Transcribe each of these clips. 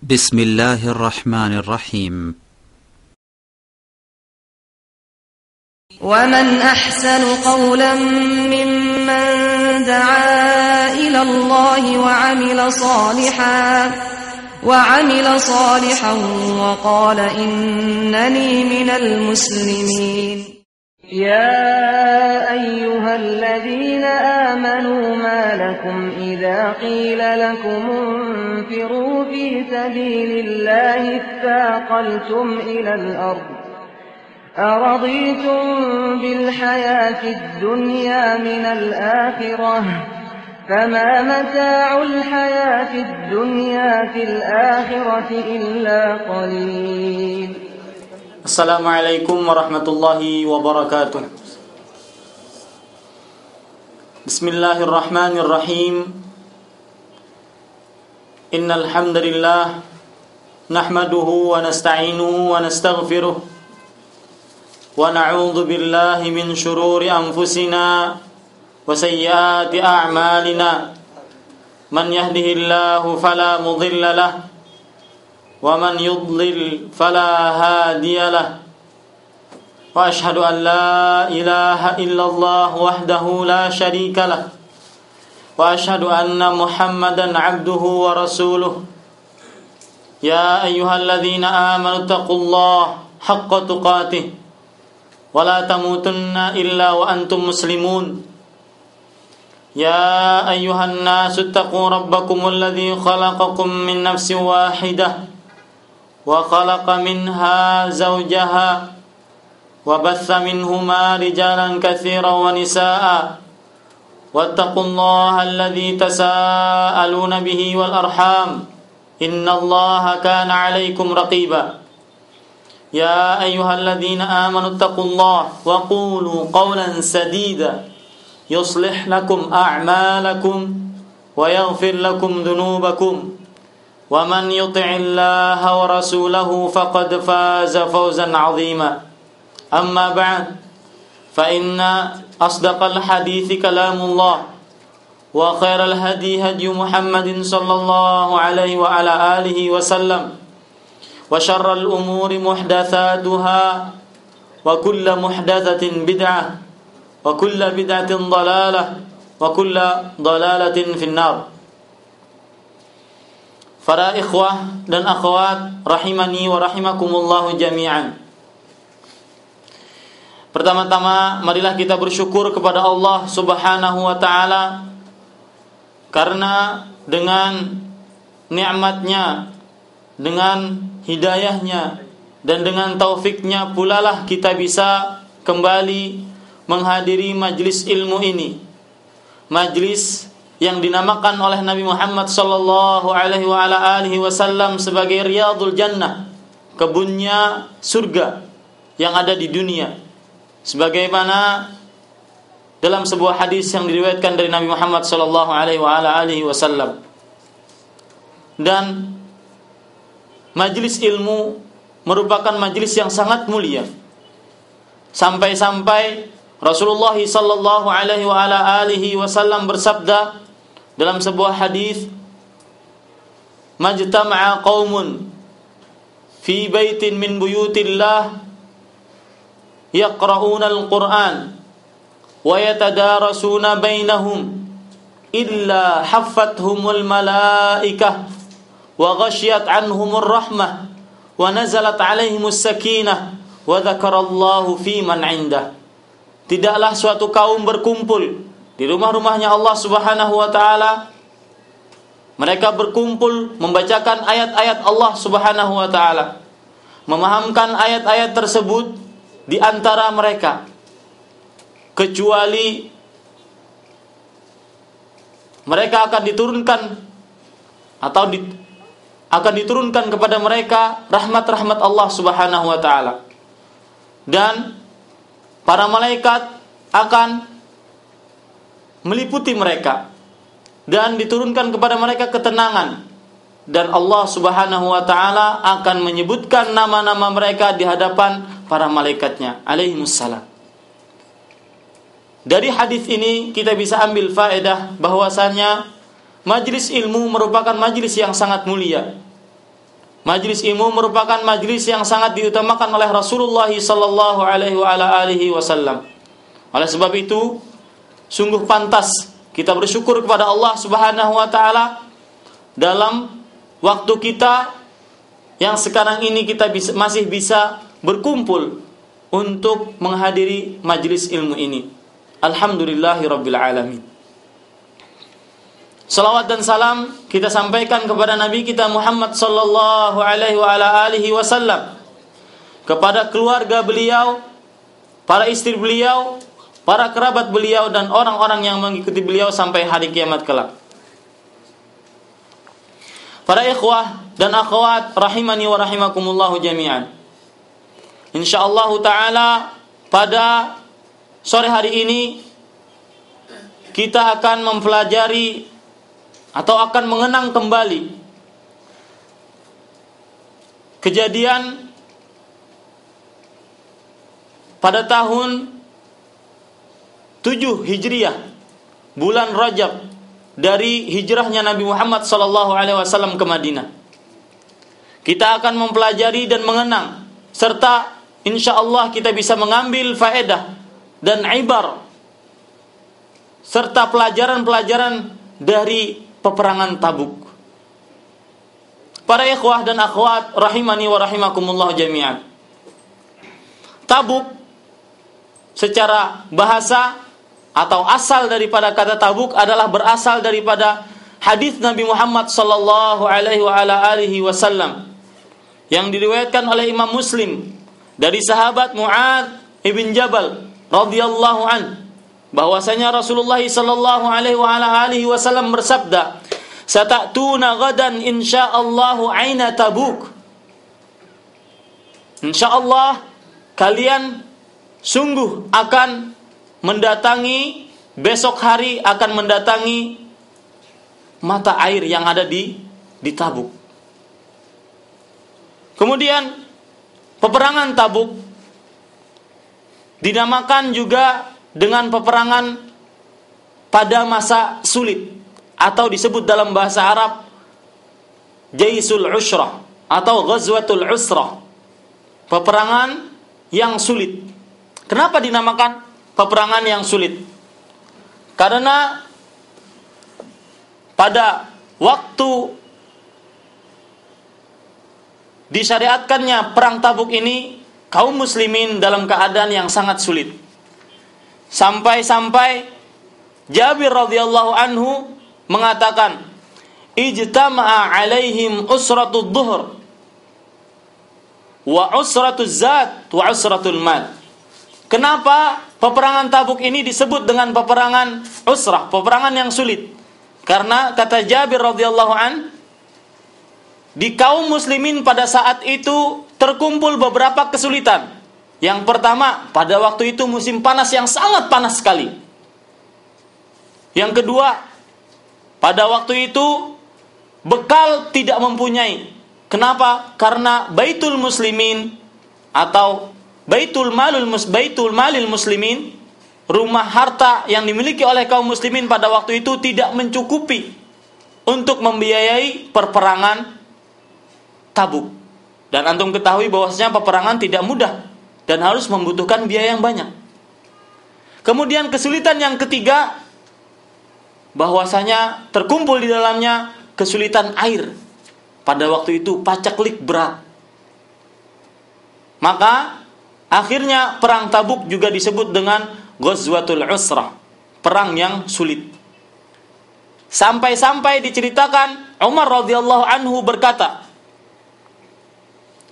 بسم الله الرحمن الرحيم ومن أحسن قولا ممن دعا إلى الله وعمل صالحا وقال إنني من المسلمين يا أيها الذين آمنوا ما لكم إذا قيل لكم انفروا في سبيل الله اثاقلتم إلى الأرض أرضيتم بالحياة الدنيا من الآخرة فما متاع الحياة الدنيا في الآخرة إلا قليل. Assalamualaikum warahmatullahi wabarakatuh. Bismillahirrahmanirrahim. Innal hamdalillah nahmaduhu wa nasta'inuhu wa nastaghfiruh wa na'udzu billahi min shururi anfusina wa sayyiati a'malina. Man yahdihillahu fala mudilla lahu ومن يضلل فلا هادي له وأشهد أن لا إله إلا الله وحده لا شريك له وأشهد أن محمدا عبده ورسوله يا أيها الذين آمنوا اتقوا الله حق تقاته ولا تموتن إلا وأنتم مسلمون يا أيها الناس اتقوا ربكم الذي خلقكم من نفس واحدة وخلق منها زوجها وبث منهما رجالا كثيرا ونساء واتقوا الله الذي تساءلون به والأرحام إن الله كان عليكم رقيبا يا أيها الذين آمنوا اتقوا الله وقولوا قولا سديدا يصلح لكم أعمالكم ويغفر لكم ذنوبكم ومن يطع الله ورسوله فقد فاز فوزا عظيما أما بعد فإن أصدق الحديث كلام الله وخير الهدي هدي محمد صلى الله عليه وعلى آله وسلم وشر الأمور محدثاتها وكل محدثة بدعة وكل بدعة ضلالة وكل ضلالة في النار. Para ikhwah dan akhwat rahimani wa rahimakumullahu jami'an. Pertama-tama marilah kita bersyukur kepada Allah Subhanahu wa taala karena dengan nikmatnya, dengan hidayahnya dan dengan taufiknya pula lah kita bisa kembali menghadiri majlis ilmu ini. Majlis yang dinamakan oleh Nabi Muhammad sallallahu alaihi wa ala alihi wasallam sebagai Riyadul Jannah, kebunnya surga yang ada di dunia. Sebagaimana dalam sebuah hadis yang diriwayatkan dari Nabi Muhammad sallallahu alaihi wa ala alihi wasallam. Dan majlis ilmu merupakan majlis yang sangat mulia. Sampai-sampai Rasulullah sallallahu alaihi wa ala alihi wasallam bersabda dalam sebuah hadis, majtama'a qaumun fi baitin min buyutillah yaqra'una al-Qur'an wa yatadarasuna bainahum illa haffathumul malaikah wa ghashiyat anhumur rahmah wa nazalat alaihimus sakinah wa dzakarallahu fi man 'indah. Tidaklah suatu kaum berkumpul di rumah-rumahnya Allah Subhanahu wa taala. Mereka berkumpul membacakan ayat-ayat Allah Subhanahu wa taala, memahamkan ayat-ayat tersebut di antara mereka, kecuali mereka akan diturunkan akan diturunkan kepada mereka rahmat-rahmat Allah Subhanahu wa taala, dan para malaikat akan meliputi mereka dan diturunkan kepada mereka ketenangan, dan Allah Subhanahu wa taala akan menyebutkan nama-nama mereka di hadapan para malaikatnya alaihimussalam. Dari hadis ini kita bisa ambil faedah bahwasanya majlis ilmu merupakan majlis yang sangat mulia. Majlis ilmu merupakan majlis yang sangat diutamakan oleh Rasulullah sallallahu alaihi wasallam. Oleh sebab itu, sungguh pantas kita bersyukur kepada Allah Subhanahu wa taala dalam waktu kita yang sekarang ini kita masih bisa berkumpul untuk menghadiri majlis ilmu ini. Alhamdulillahirabbil alamin. Salawat dan salam kita sampaikan kepada Nabi kita Muhammad sallallahu alaihi wasallam, kepada keluarga beliau, para istri beliau, para kerabat beliau dan orang-orang yang mengikuti beliau sampai hari kiamat kelak. Para ikhwah dan akhwat rahimani wa rahimakumullah jami'an. Insyaallah taala pada sore hari ini kita akan mempelajari atau akan mengenang kembali kejadian pada tahun 7 Hijriah, bulan Rajab dari hijrahnya Nabi Muhammad SAW ke Madinah. Kita akan mempelajari dan mengenang, serta insyaallah kita bisa mengambil faedah dan ibar serta pelajaran-pelajaran dari peperangan Tabuk. Para ikhwah dan akhwat rahimani wa rahimakumullah jami'an. Tabuk secara bahasa atau asal daripada kata Tabuk adalah berasal daripada hadis Nabi Muhammad sallallahu alaihi wasallam yang diriwayatkan oleh Imam Muslim dari sahabat Mu'adz ibn Jabal radhiyallahu an, bahwasanya Rasulullah sallallahu alaihi wasallam bersabda, "Sata'tuna ghadan insyaallahu aina Tabuk." Insyaallah kalian sungguh akan mendatangi, besok hari akan mendatangi mata air yang ada di Tabuk. Kemudian peperangan Tabuk dinamakan juga dengan peperangan pada masa sulit, atau disebut dalam bahasa Arab Jaisul Usrah atau Ghazwatul Usrah, peperangan yang sulit. Kenapa dinamakan peperangan yang sulit? Karena pada waktu disyariatkannya perang Tabuk ini, kaum muslimin dalam keadaan yang sangat sulit. Sampai-sampai Jabir radhiyallahu anhu mengatakan, "Ijtama'a alaihim usratud dhuhr wa usratuz zat wa usratul mal." Kenapa peperangan Tabuk ini disebut dengan peperangan usrah, peperangan yang sulit? Karena kata Jabir radhiyallahu an, di kaum muslimin pada saat itu terkumpul beberapa kesulitan. Yang pertama, pada waktu itu musim panas yang sangat panas sekali. Yang kedua, pada waktu itu bekal tidak mempunyai. Kenapa? Karena Baitul Muslimin atau Baitul Malil Muslimin, rumah harta yang dimiliki oleh kaum muslimin pada waktu itu tidak mencukupi untuk membiayai perperangan Tabuk. Dan antum ketahui bahwasanya peperangan tidak mudah dan harus membutuhkan biaya yang banyak. Kemudian kesulitan yang ketiga, bahwasanya terkumpul di dalamnya kesulitan air. Pada waktu itu paceklik berat. Maka akhirnya perang Tabuk juga disebut dengan Ghazwatul Usrah, perang yang sulit. Sampai-sampai diceritakan Umar radhiyallahu anhu berkata,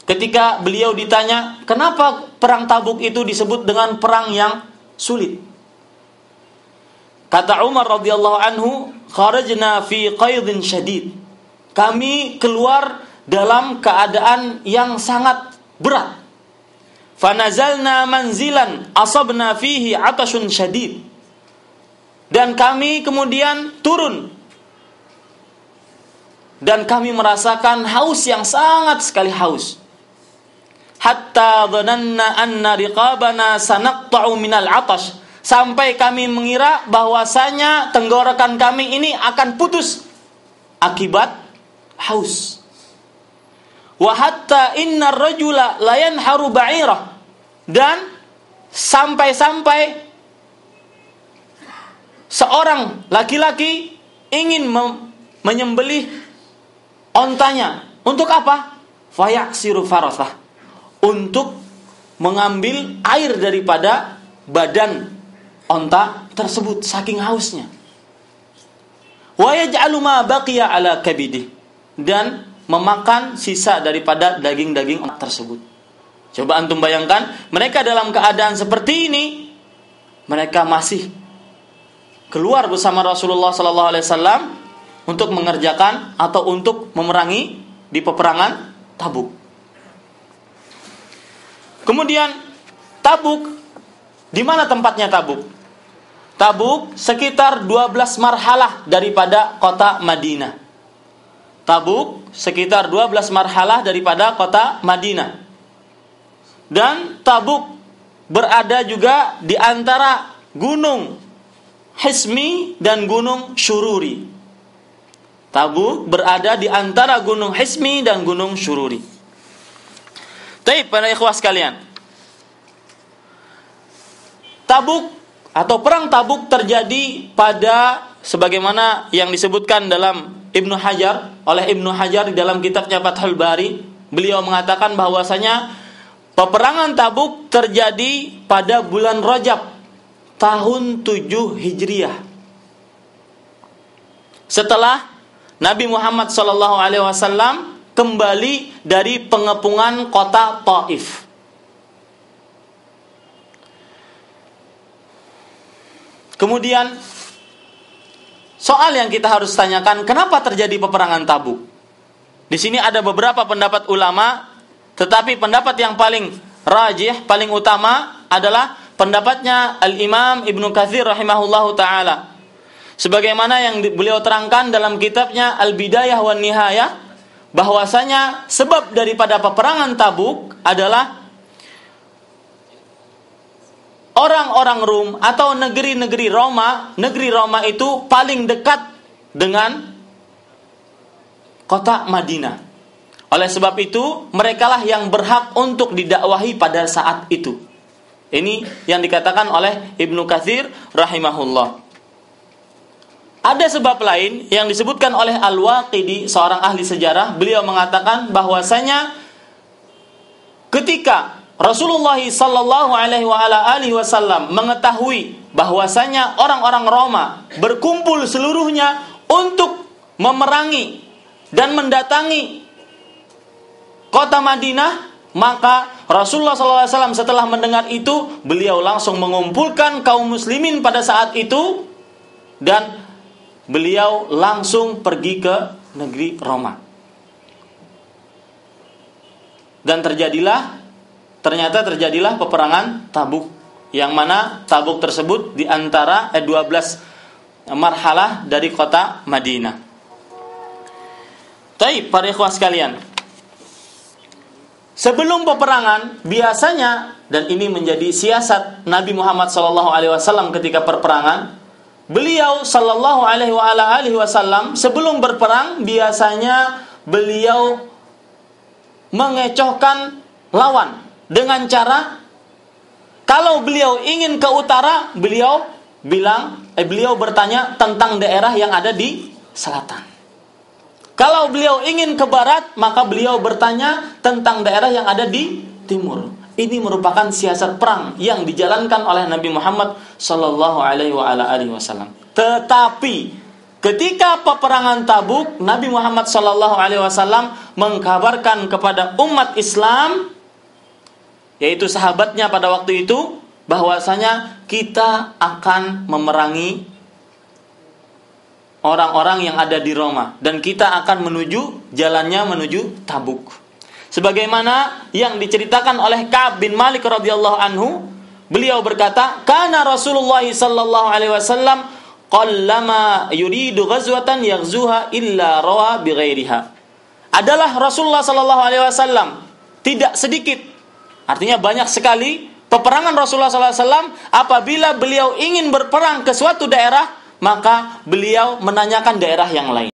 ketika beliau ditanya, kenapa perang Tabuk itu disebut dengan perang yang sulit? Kata Umar radhiyallahu anhu, "Kharajna fi qaidin syadid." Kami keluar dalam keadaan yang sangat berat. Fanazalna manzilan asabna fihi atashun syadid. Dan kami kemudian turun dan kami merasakan haus yang sangat sekali haus. Hatta dhananna anna riqabana sanaqta'u minal atash, sampai kami mengira bahwasanya tenggorokan kami ini akan putus akibat haus. wa hatta innar rajula la yanharu ba'irah, dan sampai-sampai seorang laki-laki ingin menyembelih ontanya. Untuk apa? Fayaksiru farasah, untuk mengambil air daripada badan onta tersebut saking hausnya. Wa yaj'alu ma baqiya ala kabidih, dan memakan sisa daripada daging-daging onta tersebut. Coba antum bayangkan, mereka dalam keadaan seperti ini, mereka masih keluar bersama Rasulullah sallallahu alaihi wasallam untuk mengerjakan atau untuk memerangi di peperangan Tabuk. Kemudian Tabuk, di mana tempatnya Tabuk? Tabuk sekitar 12 marhalah daripada kota Madinah. Tabuk sekitar 12 marhalah daripada kota Madinah. Dan Tabuk berada juga di antara gunung Hismi dan gunung Syururi. Tabuk berada di antara gunung Hismi dan gunung Syururi. Baik, para ikhwah sekalian, Tabuk atau perang Tabuk terjadi pada sebagaimana yang disebutkan dalam Ibnu Hajar, oleh Ibnu Hajar di dalam kitabnya Fathul Bari. Beliau mengatakan bahwasanya peperangan Tabuk terjadi pada bulan Rajab tahun 7 Hijriah. Setelah Nabi Muhammad SAW kembali dari pengepungan kota Taif. Kemudian soal yang kita harus tanyakan, kenapa terjadi peperangan Tabuk? Di sini ada beberapa pendapat ulama, tetapi pendapat yang paling rajih, paling utama adalah pendapatnya Al-Imam Ibnu Katsir rahimahullahu ta'ala. Sebagaimana yang beliau terangkan dalam kitabnya Al-Bidayah wan Nihayah, bahwasanya sebab daripada peperangan Tabuk adalah orang-orang Rum atau negeri-negeri Roma. Negeri Roma itu paling dekat dengan kota Madinah. Oleh sebab itu, merekalah yang berhak untuk didakwahi pada saat itu. Ini yang dikatakan oleh Ibnu Katsir rahimahullah. Ada sebab lain yang disebutkan oleh Al-Waqidi, seorang ahli sejarah. Beliau mengatakan bahwasanya ketika Rasulullah sallallahu alaihi wasallam mengetahui bahwasanya orang-orang Roma berkumpul seluruhnya untuk memerangi dan mendatangi kota Madinah, maka Rasulullah SAW setelah mendengar itu, beliau langsung mengumpulkan kaum muslimin pada saat itu dan beliau langsung pergi ke negeri Roma. Dan ternyata terjadilah peperangan Tabuk, yang mana Tabuk tersebut di antara 12 marhalah dari kota Madinah. Baik, para ikhwah sekalian, sebelum peperangan biasanya, dan ini menjadi siasat Nabi Muhammad SAW ketika perperangan, beliau sallallahu alaihi wasallam sebelum berperang biasanya beliau mengecohkan lawan dengan cara, kalau beliau ingin ke utara, beliau bertanya tentang daerah yang ada di selatan. Kalau beliau ingin ke barat, maka beliau bertanya tentang daerah yang ada di timur. Ini merupakan siasat perang yang dijalankan oleh Nabi Muhammad sallallahu alaihi wasallam. Tetapi ketika peperangan Tabuk, Nabi Muhammad sallallahu alaihi wasallam mengkabarkan kepada umat Islam, yaitu sahabatnya pada waktu itu, bahwasanya kita akan memerangi orang-orang yang ada di Roma dan kita akan jalannya menuju Tabuk. Sebagaimana yang diceritakan oleh Ka'ab bin Malik radhiyallahu anhu, beliau berkata, "Kana Rasulullah sallallahu alaihi wasallam qallama yuridu ghazwatan yaghzuha illa rawa bighairiha." Adalah Rasulullah sallallahu alaihi wasallam tidak sedikit, artinya banyak sekali peperangan Rasulullah sallallahu alaihi wasallam apabila beliau ingin berperang ke suatu daerah, maka beliau menanyakan daerah yang lain.